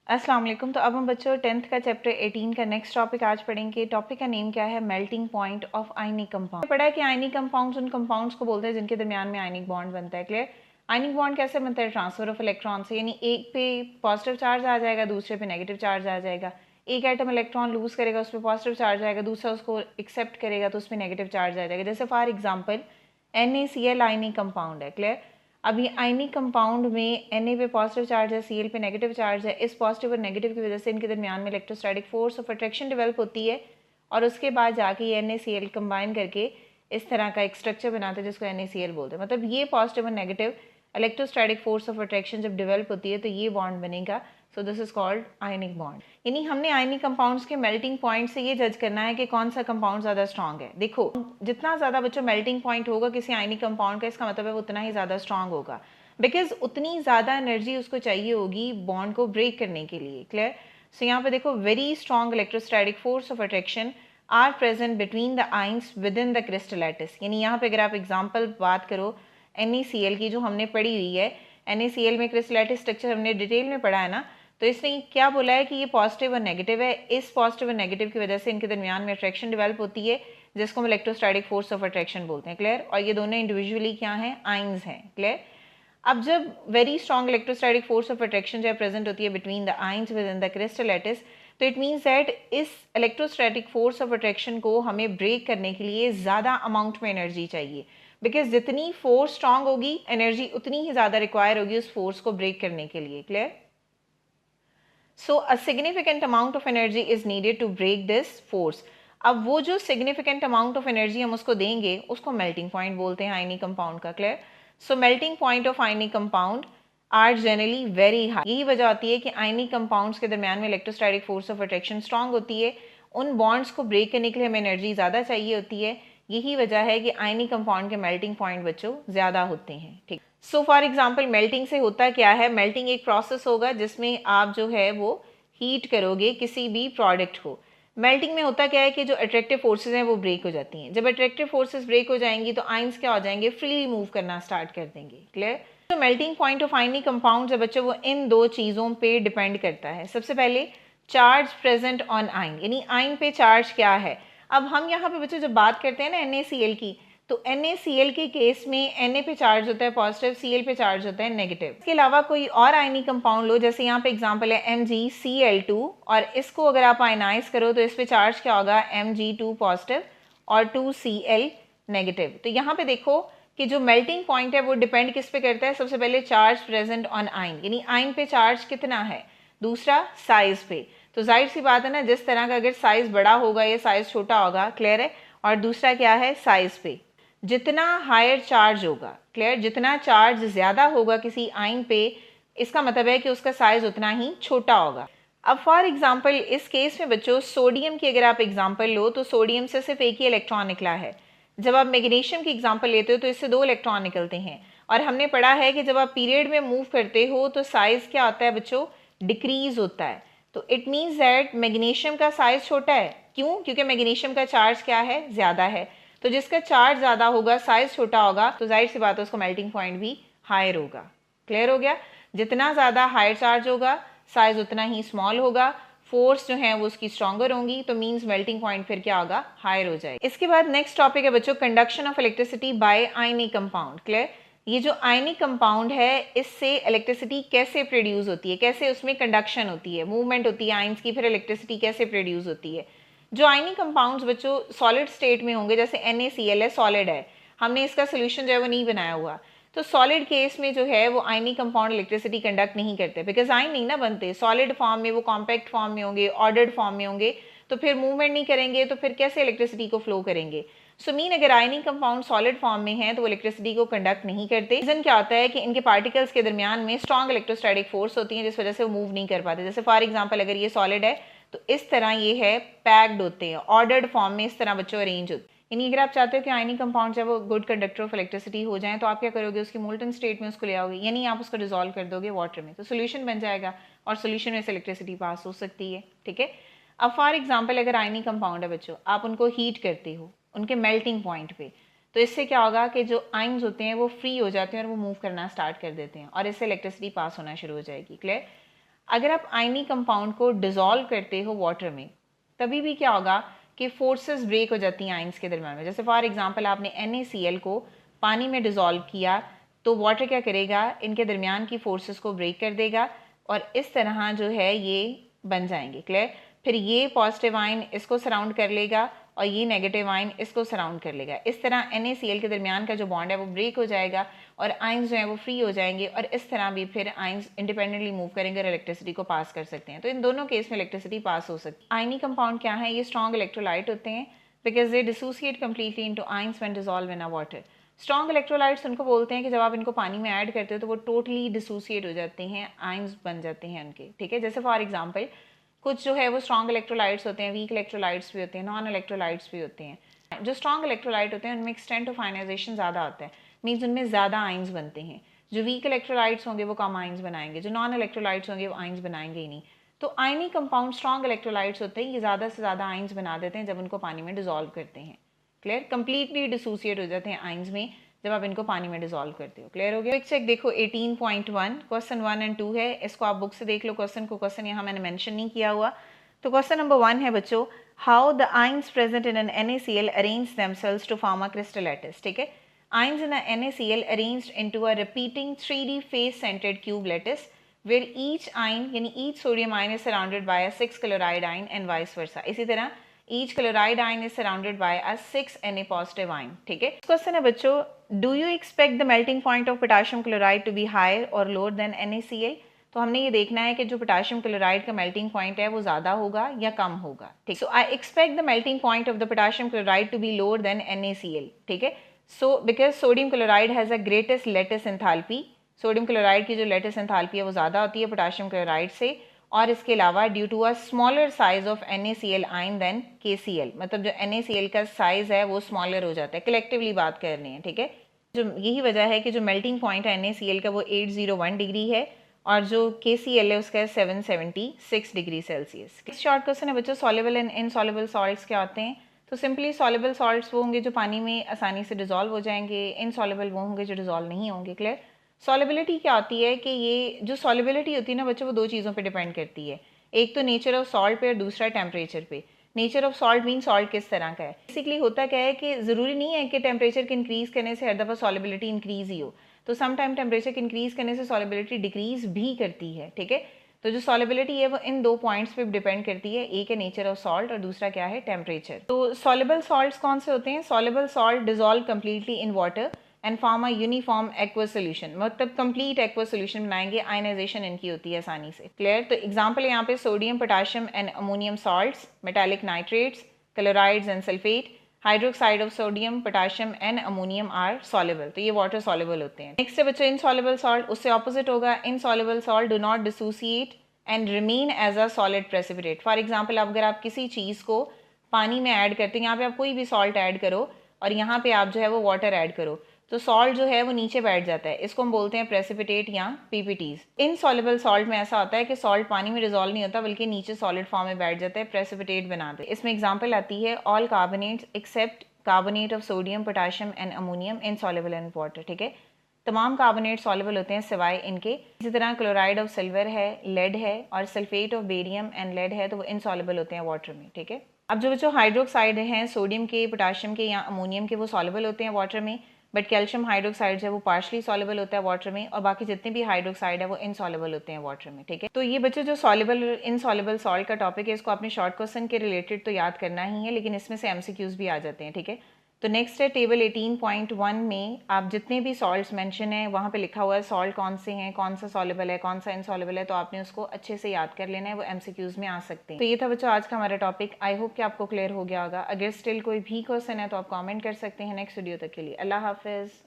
अस्सलाम वालेकुम। तो अब हम बच्चों 10th का चैप्टर 18 का नेक्स्ट टॉपिक आज पढ़ेंगे। टॉपिक का नेम क्या है? Melting point of ionic compound. पढ़ा है कि आयनिक कंपाउंड्स उन कंपाउंड्स को बोलते हैं जिनके दरमियान में आयनिक बॉन्ड बनता है। क्लियर? आयनिक बॉन्ड कैसे बनता है? ट्रांसफर ऑफ इलेक्ट्रॉन से, यानी एक पे पॉजिटिव चार्ज आ जाएगा, दूसरे पे नेगेटिव चार्ज आ जाएगा। एक एटम इलेक्ट्रॉन लूज करेगा, उस पर पॉजिटिव चार्ज आएगा, दूसरा उसको एक्सेप्ट करेगा तो उस पर नेगेटिव चार्ज आ जाएगा। जैसे for example NaCl ionic compound है। क्लियर? अब ये आयनिक कंपाउंड में Na पे पॉजिटिव चार्ज है, Cl पे नेगेटिव चार्ज है। इस पॉजिटिव और नेगेटिव की वजह से इनके दरमियान में electrostatic force of attraction develop होती है और उसके बाद जाके ये NaCl कंबाइन करके इस तरह का एक स्ट्रक्चर बनाते हैं जिसको NaCl बोलते हैं। मतलब ये पॉजिटिव और negative electrostatic force of attraction जब डेवलप होती है तो ये बॉन्ड बनेगा। So this is called ionic bond. यानी हमने आयनिक कंपाउंड्स के मेल्टिंग पॉइंट से ये जज करना है कि कौन सा कंपाउंड ज़्यादा स्ट्रांग है। देखो, जितना ज़्यादा बच्चों मेल्टिंग पॉइंट होगा किसी आयनिक कंपाउंड का, इसका मतलब है वो उतना ही ज़्यादा स्ट्रांग होगा, बिकॉज उतनी ज़्यादा एनर्जी उसको चाहिए होगी बॉन्ड को ब्रेक करने के लिए। क्लियर? सो यहाँ पे देखो, very strong electrostatic force of attraction are present between the ions within the crystal lattice. यानी यहाँ पे अगर आप एग्जाम्पल बात करो NaCl की जो हमने पढ़ी हुई है, NaCl में क्रिस्टल लैटिस स्ट्रक्चर हमने डिटेल में पढ़ा है ना, तो इसने क्या बोला है कि ये पॉजिटिव और नेगेटिव है। इस पॉजिटिव और नेगेटिव की वजह से इनके दरमियान में अट्रैक्शन डेवलप होती है जिसको हम इलेक्ट्रोस्टैटिक फोर्स ऑफ अट्रैक्शन बोलते हैं। क्लियर? और ये दोनों इंडिविजुअली क्या हैं? आइंस हैं। क्लियर? अब जब very strong electrostatic force of attraction जो है प्रेजेंट होती है between the ions within the crystal lattice, तो इट मीन्स दैट इस इलेक्ट्रोस्टैटिक फोर्स ऑफ अट्रैक्शन को हमें ब्रेक करने के लिए ज़्यादा अमाउंट में एनर्जी चाहिए, बिकॉज जितनी फोर्स स्ट्रांग होगी एनर्जी उतनी ही ज़्यादा रिक्वायर होगी उस फोर्स को ब्रेक करने के लिए। Clear? So a significant amount of energy is needed to break this force. अब वो जो सिग्निफिकेंट अमाउंट ऑफ एनर्जी हम उसको देंगे उसको मेल्टिंग पॉइंट बोलते हैं आयनिक कंपाउंड का। Clear? So melting point of ionic compound are generally very high. यही वजह होती है कि आयनिक कंपाउंड्स के दरमियान में electrostatic force of attraction strong होती है। उन बॉन्ड्स को ब्रेक करने के लिए हमें एनर्जी ज़्यादा चाहिए होती है। यही वजह है कि आयनिक कंपाउंड के मेल्टिंग पॉइंट बच्चों ज़्यादा होते हैं। ठीक? सो फॉर एग्जाम्पल मेल्टिंग से होता क्या है? मेल्टिंग एक प्रोसेस होगा जिसमें आप जो है वो हीट करोगे किसी भी प्रोडक्ट को। मेल्टिंग में होता क्या है कि जो अट्रैक्टिव फोर्सेज हैं वो ब्रेक हो जाती हैं। जब अट्रैक्टिव फोर्सेज ब्रेक हो जाएंगी तो आइंस क्या हो जाएंगे? फ्रीली मूव करना स्टार्ट कर देंगे। क्लियर? तो melting point of ionic compound है बच्चों वो इन दो चीज़ों पे डिपेंड करता है। सबसे पहले चार्ज प्रेजेंट ऑन आइन, यानी आइन पे चार्ज क्या है। अब हम यहाँ पे बच्चों जब बात करते हैं ना NaCl की, तो NaCl के केस में Na पे चार्ज होता है पॉजिटिव, Cl पे चार्ज होता है नेगेटिव। इसके अलावा कोई और आयनिक कंपाउंड लो, जैसे यहाँ पे एग्जांपल है MgCl2, और इसको अगर आप आयनाइज करो तो इस पे चार्ज क्या होगा? Mg2 पॉजिटिव और 2Cl नेगेटिव। तो यहाँ पे देखो कि जो मेल्टिंग पॉइंट है वो डिपेंड किस पे करता है? सबसे पहले चार्ज प्रेजेंट ऑन आइन, यानी आइन पे चार्ज कितना है। दूसरा साइज पे। तो जाहिर सी बात है ना, जिस तरह का अगर साइज बड़ा होगा या साइज छोटा होगा। क्लियर है? और दूसरा क्या है? साइज पे। जितना हायर चार्ज होगा, क्लियर, जितना चार्ज ज्यादा होगा किसी आइन पे, इसका मतलब है कि उसका साइज उतना ही छोटा होगा। अब फॉर एग्जाम्पल इस केस में बच्चों सोडियम की अगर आप एग्जाम्पल लो तो सोडियम से सिर्फ एक ही इलेक्ट्रॉन निकला है। जब आप मैग्नीशियम की एग्जाम्पल लेते हो तो इससे 2 इलेक्ट्रॉन निकलते हैं। और हमने पढ़ा है कि जब आप पीरियड में मूव करते हो तो साइज क्या होता है बच्चों? डिक्रीज होता है। तो इट मीन्स दैट मैग्नीशियम का साइज छोटा है। क्यों? क्योंकि मैग्नीशियम का चार्ज क्या है? ज्यादा है। तो जिसका चार्ज ज्यादा होगा, साइज छोटा होगा, तो जाहिर सी बात है उसको मेल्टिंग पॉइंट भी हायर होगा। क्लियर हो गया? जितना ज्यादा हायर चार्ज होगा साइज उतना ही स्मॉल होगा, फोर्स जो है वो उसकी स्ट्रॉन्गर होंगी, तो मींस मेल्टिंग पॉइंट फिर क्या होगा? हायर हो जाएगा। इसके बाद नेक्स्ट टॉपिक है बच्चों conduction of electricity bye ionic compound. Clear? ये जो आयनिक कंपाउंड है इससे इलेक्ट्रिसिटी कैसे प्रोड्यूस होती है, कैसे उसमें कंडक्शन होती है, मूवमेंट होती है आइंस की, फिर इलेक्ट्रिसिटी कैसे प्रोड्यूस होती है। जो आयनिक कंपाउंड्स बच्चों सॉलिड स्टेट में होंगे, जैसे NaCl है, सॉलिड है, हमने इसका सोल्यूशन जो है वो नहीं बनाया हुआ, तो सॉलिड केस में जो है वो आयनिक कंपाउंड इलेक्ट्रिसिटी कंडक्ट नहीं करते, बिकॉज आयन नहीं ना बनते सॉलिड फॉर्म में, वो कॉम्पैक्ट फॉर्म में होंगे, ऑर्डर्ड फॉर्म में होंगे, तो फिर मूवमेंट नहीं करेंगे, तो फिर कैसे इलेक्ट्रिसिटी को फ्लो करेंगे। सो मीन अगर आयनिक कंपाउंड सॉलिड फॉर्म में है तो वो इलेक्ट्रिसिटी को कंडक्ट नहीं करते। रीजन क्या होता है कि इनके पार्टिकल्स के दरमियान में स्ट्रॉन्ग इलेक्ट्रोस्टैटिक फोर्स होती है जिस वजह से वो मूव नहीं कर पाते। जैसे फॉर एग्जांपल अगर ये सॉलिड है तो इस तरह ये है पैक्ड होते हैं, ऑर्डर्ड फॉर्म में इस तरह बच्चों अरेंज होते हैं। यानी अगर आप चाहते हो कि आयनिक कंपाउंड जब वो गुड कंडक्टर ऑफ इलेक्ट्रिसिटी हो जाए तो आप क्या करोगे? उसकी मोल्टन स्टेट में उसको ले आओगे, यानी आप उसको डिजोल्व कर दोगे वाटर में, तो सोल्यूशन बन जाएगा और सोल्यूशन में से इलेक्ट्रिसिटी पास हो सकती है। ठीक है? अब फॉर एग्जाम्पल अगर आयनिक कंपाउंड है बच्चों, आप उनको हीट करते हो उनके मेल्टिंग पॉइंट पे, तो इससे क्या होगा कि जो आइंस होते हैं वो फ्री हो जाते हैं और वो मूव करना स्टार्ट कर देते हैं और इससे इलेक्ट्रिसिटी पास होना शुरू हो जाएगी। क्लियर? अगर आप आयनी कंपाउंड को डिसॉल्व करते हो वाटर में, तभी भी क्या होगा कि फोर्सेस ब्रेक हो जाती हैं आइंस के दरम्यान में। जैसे फॉर एग्जांपल आपने NaCl को पानी में डिसॉल्व किया, तो वाटर क्या करेगा, इनके दरमियान की फोर्सेस को ब्रेक कर देगा और इस तरह जो है ये बन जाएंगे। क्लियर? फिर ये पॉजिटिव आयन इसको सराउंड कर लेगा और ये नेगेटिव आयन इसको सराउंड कर लेगा। इस तरह NaCl के दरमियान का जो बॉन्ड है वो ब्रेक हो जाएगा और आइंस जो है वो फ्री हो जाएंगे और इस तरह भी फिर आइंस इंडिपेंडेंटली मूव करेंगे और इलेक्ट्रिसिटी को पास कर सकते हैं। तो इन दोनों केस में इलेक्ट्रिसिटी पास हो सकती है। आयनी कंपाउंड क्या है, ये स्ट्रॉन्ग इलेक्ट्रोलाइट होते हैं because they dissociate completely into ions when dissolve in a water. Strong electrolytes उनको बोलते हैं कि जब आप इनको पानी में ऐड करते हो तो वो टोटली डिसोसिएट हो जाते हैं, आइंस बन जाते हैं उनके। ठीक है, जैसे फॉर एग्जांपल कुछ जो है वो स्ट्रॉन्ग इलेक्ट्रोलाइट्स होते हैं, वीक इलेक्ट्रोलाइट्स भी होते हैं, नॉन इलेक्ट्रोलाइट्स भी होते हैं। जो स्ट्रॉन्ग इलेक्ट्रोलाइट होते हैं उनमें एक्सटेंट ऑफ आयनाइजेशन ज़्यादा आता है, मीन्स उनमें ज़्यादा आइंस बनते हैं। जो वीक इलेक्ट्रोलाइट्स होंगे वो कम आइंस बनाएंगे, जो नॉन इलेक्ट्रोलाइट्स होंगे वो आइंस बनाएंगे ही नहीं। तो आयनी कंपाउंड स्ट्रॉन्ग इलेक्ट्रोलाइट्स होते हैं, ये ज़्यादा से ज़्यादा आइंस बना देते हैं जब उनको पानी में डिसॉल्व करते हैं। क्लियर? कंप्लीटली डिसोसिएट हो जाते हैं आइंस में जब आप इनको पानी में डिसॉल्व करते हो। क्लियर हो गया? क्विक चेक देखो 18.1 क्वेश्चन 1 एंड 2 है, इसको आप बुक से देख लो क्वेश्चन को, क्वेश्चन यहाँ मैंने मेंशन नहीं किया हुआ। तो क्वेश्चन नंबर 1 है बच्चों, how the ions present in an NaCl arrange themselves to form a crystal lattice. ठीक है, ions in a NaCl arranged into a repeating 3D face centred cube lattice where each ion यानी each sodium ion is surrounded by a 6 chloride ion and vice versa। इसी तरह each chloride ion is surrounded by a 6 Na positive ion। ठीक है, question है बच्चों, do you expect the melting point of potassium chloride to be higher or lower than NaCl। तो हमने ये देखना है कि जो पोटेशियम क्लोराइड का मेल्टिंग पॉइंट है वो ज़्यादा होगा या कम होगा। ठीक, so I expect the melting point of the potassium chloride to be lower than NaCl। ठीक है, so because sodium chloride has a greatest lattice enthalpy, sodium chloride की जो लेटिस एंथैल्पी है वो ज़्यादा होती है पोटेशियम क्लोराइड से, और इसके अलावा due to a smaller size of NaCl ion than KCl, मतलब जो NaCl का साइज है वो स्मॉलर हो जाता है। कलेक्टिवली बात कर रहे हैं। ठीक है, जो यही वजह है कि जो मेल्टिंग पॉइंट है NaCl का वो 801 डिग्री है और जो KCl है उसका है 776 डिग्री सेल्सियस। इस शॉर्ट क्वेश्चन है बच्चों, सॉल्युबल एंड इनसॉल्युबल सॉल्ट्स क्या होते हैं। तो सिंपली सॉल्युबल सॉल्ट्स वो होंगे जो पानी में आसानी से डिजॉल्व हो जाएंगे, इनसॉल्युबल वो होंगे जो डिजॉल्व नहीं होंगे। क्लियर? सॉल्युबिलिटी क्या होती है कि ये जो सॉल्युबिलिटी होती है ना बच्चों, वो दो चीज़ों पे डिपेंड करती है, एक तो नेचर ऑफ सॉल्ट पे और दूसरा टेम्परेचर पे। Nature of salt mean salt किस तरह का है। बेसिकली होता क्या है कि ज़रूरी नहीं है कि टेम्परेचर के इंक्रीज़ करने से हर दफ़ा सॉल्युबिलिटी इंक्रीज़ ही हो, तो सम टाइम टेम्परेचर के इंक्रीज़ करने से सॉल्युबिलिटी डिक्रीज़ भी करती है। ठीक है, तो जो सॉल्युबिलिटी है वो इन दो पॉइंट्स पे डिपेंड करती है, एक है नेचर ऑफ सॉल्ट और दूसरा क्या है, टेम्परेचर। तो सॉल्युबल सॉल्ट्स कौन से होते हैं? Soluble salt dissolve completely in water and form a uniform aqueous solution, मतलब कंप्लीट एक्वस सोल्यूशन बनाएंगे, आयनाइजेशन इनकी होती है आसानी से। क्लियर? तो एग्जांपल यहाँ पे sodium, potassium and ammonium salts, metallic nitrates, chlorides and sulphate, hydroxide of sodium, potassium and ammonium are soluble, तो ये वाटर सॉल्युबल होते हैं। नेक्स्ट है बच्चों इनसॉल्युबल सॉल्ट, उससे ऑपोजिट होगा। Insoluble salt do not dissociate and remain as a solid precipitate. For example अगर आप किसी चीज़ को पानी में ऐड करते हैं, यहाँ पे आप कोई भी सॉल्ट ऐड करो और यहाँ पे आप जो है वो वाटर ऐड करो, तो सॉल्ट जो है वो नीचे बैठ जाता है, इसको हम बोलते हैं प्रेसिपिटेट या PPTs। इनसॉल्युबल सॉल्ट में ऐसा होता है कि सॉल्ट पानी में डिजॉल्व नहीं होता बल्कि नीचे सॉलिड फॉर्म में बैठ जाता है, प्रेसिपिटेट बनाते हैं। इसमें एग्जांपल आती है all carbonates except carbonate of sodium, potassium and ammonium insoluble in water. ठीक है, तमाम कार्बोनेट सॉल्युबल होते हैं सिवाय इनके। इसी तरह क्लोराइड ऑफ सिल्वर है, लेड है और sulphate of barium and lead है, तो वो इनसॉल्युबल होते हैं वाटर में। ठीक है, अब जो हाइड्रोक्साइड हैं सोडियम के, पोटेशियम के या अमोनियम के, वो सॉल्युबल होते हैं वाटर में, बट कैल्शियम हाइड्रोक्साइड है वो पार्शली सॉल्युबल होता है वाटर में, और बाकी जितने भी हाइड्रोक्साइड है वो इनसॉल्युबल होते हैं वाटर में। ठीक है, तो ये बच्चों जो सॉल्युबल इनसॉल्युबल सॉल्ट का टॉपिक है इसको अपने शॉर्ट क्वेश्चन के रिलेटेड तो याद करना ही है, लेकिन इसमें से MCQs भी आ जाते हैं। ठीक है, तो नेक्स्ट है टेबल 18.1 में आप जितने भी सॉल्ट्स मेंशन है वहाँ पे लिखा हुआ है सॉल्ट कौन से हैं, कौन सा सॉल्युबल है, कौन सा इनसॉल्युबल है, तो आपने उसको अच्छे से याद कर लेना है, वो MCQs में आ सकते हैं। तो ये था बच्चों आज का हमारा टॉपिक, आई होप कि आपको क्लियर हो गया होगा। अगर स्टिल कोई भी क्वेश्चन है तो आप कमेंट कर सकते हैं। नेक्स्ट वीडियो तक के लिए अल्लाह हाफिज़।